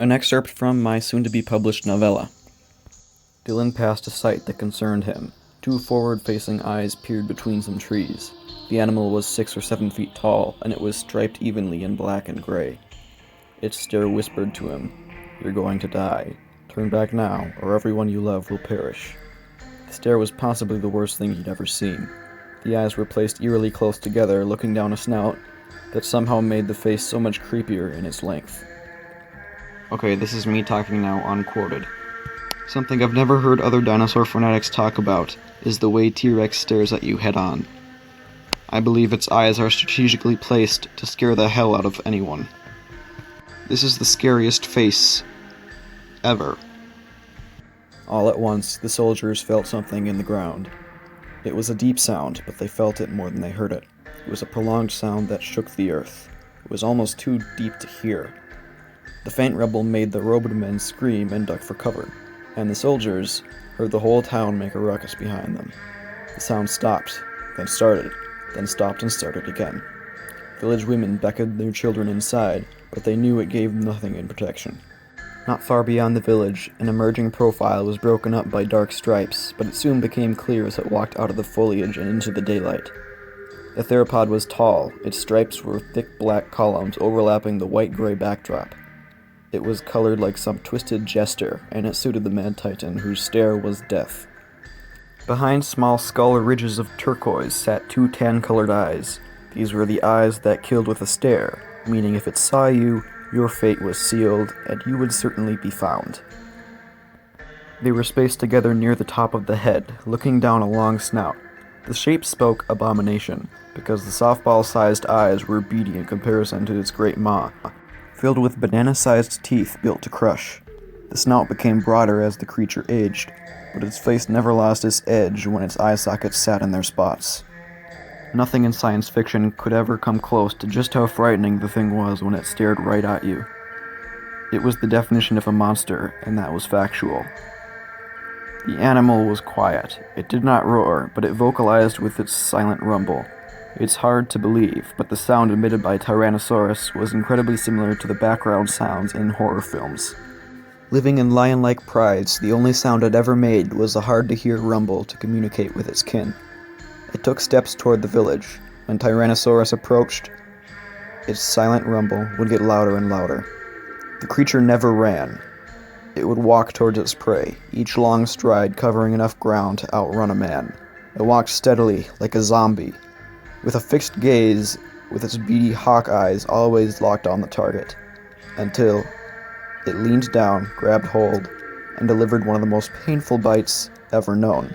An excerpt from my soon-to-be-published novella. Dylan passed a sight that concerned him. Two forward-facing eyes peered between some trees. The animal was 6 or 7 feet tall, and it was striped evenly in black and gray. Its stare whispered to him, "You're going to die. Turn back now, or everyone you love will perish." The stare was possibly the worst thing he'd ever seen. The eyes were placed eerily close together, looking down a snout that somehow made the face so much creepier in its length. Okay, this is me talking now, unquoted. Something I've never heard other dinosaur fanatics talk about is the way T-Rex stares at you head-on. I believe its eyes are strategically placed to scare the hell out of anyone. This is the scariest face ever. All at once, the soldiers felt something in the ground. It was a deep sound, but they felt it more than they heard it. It was a prolonged sound that shook the earth. It was almost too deep to hear. The faint rumble made the robed men scream and duck for cover, and the soldiers heard the whole town make a ruckus behind them. The sound stopped, then started, then stopped and started again. Village women beckoned their children inside, but they knew it gave nothing in protection. Not far beyond the village, an emerging profile was broken up by dark stripes, but it soon became clear as it walked out of the foliage and into the daylight. The theropod was tall. Its stripes were thick black columns overlapping the white-gray backdrop. It was colored like some twisted jester, and it suited the mad titan, whose stare was death. Behind small skull ridges of turquoise sat 2 tan-colored eyes. These were the eyes that killed with a stare, meaning if it saw you, your fate was sealed, and you would certainly be found. They were spaced together near the top of the head, looking down a long snout. The shape spoke abomination, because the softball-sized eyes were beady in comparison to its great maw, filled with banana-sized teeth built to crush. The snout became broader as the creature aged, but its face never lost its edge when its eye sockets sat in their spots. Nothing in science fiction could ever come close to just how frightening the thing was when it stared right at you. It was the definition of a monster, and that was factual. The animal was quiet. It did not roar, but it vocalized with its silent rumble. It's hard to believe, but the sound emitted by Tyrannosaurus was incredibly similar to the background sounds in horror films. Living in lion-like prides, the only sound it ever made was a hard-to-hear rumble to communicate with its kin. It took steps toward the village. When Tyrannosaurus approached, its silent rumble would get louder and louder. The creature never ran. It would walk towards its prey, each long stride covering enough ground to outrun a man. It walked steadily, like a zombie, with a fixed gaze, with its beady hawk eyes always locked on the target, until it leaned down, grabbed hold, and delivered one of the most painful bites ever known.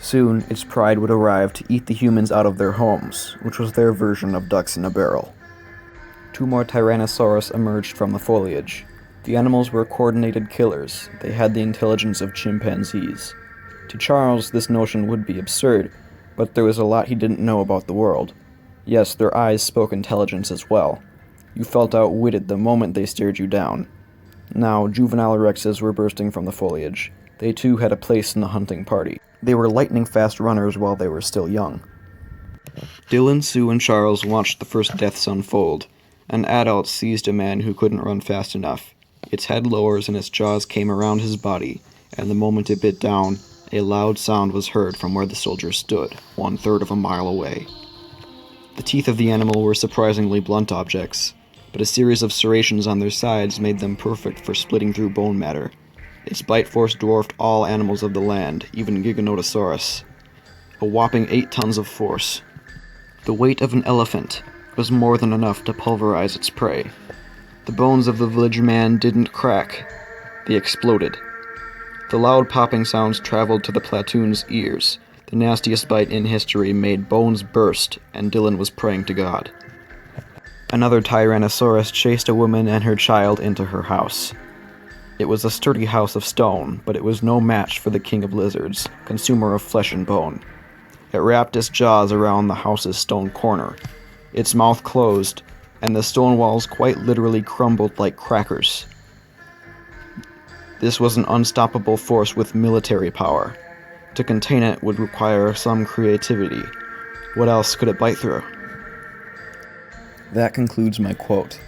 Soon, its pride would arrive to eat the humans out of their homes, which was their version of ducks in a barrel. 2 more Tyrannosaurus emerged from the foliage. The animals were coordinated killers. They had the intelligence of chimpanzees. To Charles, this notion would be absurd, but there was a lot he didn't know about the world. Yes, their eyes spoke intelligence as well. You felt outwitted the moment they stared you down. Now, juvenile rexes were bursting from the foliage. They too had a place in the hunting party. They were lightning-fast runners while they were still young. Dylan, Sue, and Charles watched the first deaths unfold. An adult seized a man who couldn't run fast enough. Its head lowers and its jaws came around his body, and the moment it bit down, a loud sound was heard from where the soldiers stood, 1/3 of a mile away. The teeth of the animal were surprisingly blunt objects, but a series of serrations on their sides made them perfect for splitting through bone matter. Its bite force dwarfed all animals of the land, even Giganotosaurus. A whopping 8 tons of force. The weight of an elephant was more than enough to pulverize its prey. The bones of the village man didn't crack. They exploded. The loud popping sounds traveled to the platoon's ears. The nastiest bite in history made bones burst, and Dylan was praying to God. Another Tyrannosaurus chased a woman and her child into her house. It was a sturdy house of stone, but it was no match for the king of lizards, consumer of flesh and bone. It wrapped its jaws around the house's stone corner. Its mouth closed, and the stone walls quite literally crumbled like crackers. This was an unstoppable force with military power. To contain it would require some creativity. What else could it bite through? That concludes my quote.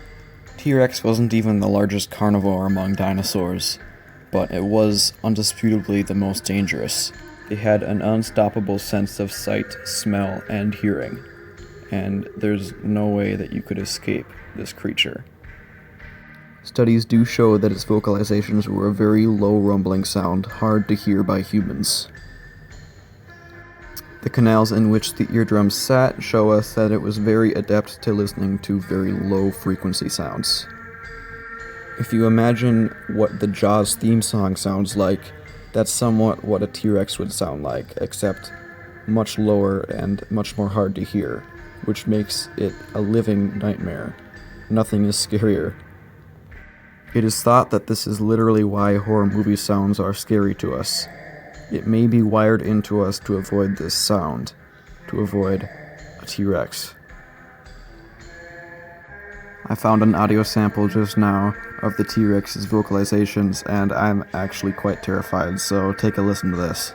T-Rex wasn't even the largest carnivore among dinosaurs, but it was undisputably the most dangerous. They had an unstoppable sense of sight, smell, and hearing, and there's no way that you could escape this creature. Studies do show that its vocalizations were a very low rumbling sound, hard to hear by humans. The canals in which the eardrums sat show us that it was very adept to listening to very low frequency sounds. If you imagine what the Jaws theme song sounds like, that's somewhat what a T-Rex would sound like, except much lower and much more hard to hear, which makes it a living nightmare. Nothing is scarier. It is thought that this is literally why horror movie sounds are scary to us. It may be wired into us to avoid this sound, to avoid a T-Rex. I found an audio sample just now of the T-Rex's vocalizations, and I'm actually quite terrified, so take a listen to this.